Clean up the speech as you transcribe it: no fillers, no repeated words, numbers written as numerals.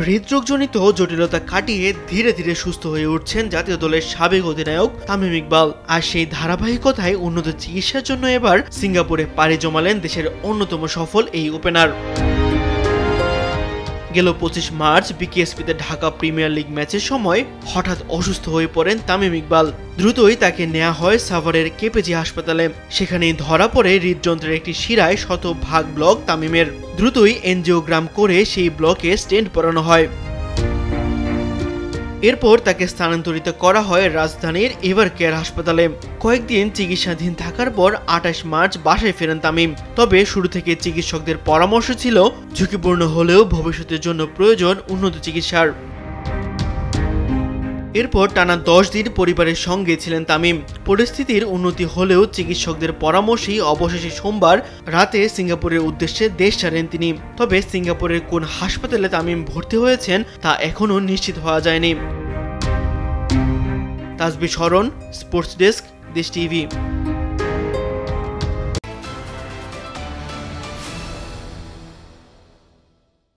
হৃদরোগজনিত জটিলতা কাটিয়ে ধীরে ধীরে সুস্থ হয়ে উঠছেন জাতীয় দলের সাবেক অধিনায়ক তামিম ইকবাল। আর সেই ধারাবাহিকতায় উন্নত চিকিৎসার জন্য এবার সিঙ্গাপুরে পাড়ি জমালেন দেশের অন্যতম সফল এই ওপেনার। গেল 25 মার্চ বিকেএসপিতে ঢাকা প্রিমিয়ার লিগ ম্যাচের সময় হঠাৎ অসুস্থ হয়ে পড়েন তামিম ইকবাল। দ্রুতই তাকে নেওয়া হয় সাভারের কেপিজি হাসপাতালে। সেখানেই ধরা পড়ে হৃদযন্ত্রের একটি শিরায় শতভাগ ব্লক তামিমের। দ্রুতই এনজিওগ্রাম করে সেই ব্লকে স্টেন্ট পরানো হয়। এরপর তাকে স্থানান্তরিত করা হয় রাজধানীর এভার কেয়ার হাসপাতালে। কয়েকদিন চিকিৎসাধীন থাকার পর 28 মার্চ বাসায় ফেরেন তামিম। তবে শুরু থেকে চিকিৎসকদের পরামর্শ ছিল ঝুঁকিপূর্ণ হলেও ভবিষ্যতের জন্য প্রয়োজন উন্নত চিকিৎসার। এরপর টানা 10 দিন পরিবারের সঙ্গে ছিলেন তামিম। পরিস্থিতির উন্নতি হলেও চিকিৎসকদের পরামর্শেই অবশেষে সোমবার রাতে সিঙ্গাপুরের উদ্দেশ্যে দেশ ছাড়েন তিনি। তবে সিঙ্গাপুরের কোন হাসপাতালে তামিম ভর্তি হয়েছেন তা এখনও নিশ্চিত হওয়া যায়নি। তাসবিহ শরণ, স্পোর্টস ডেস্ক, দেশ টিভি।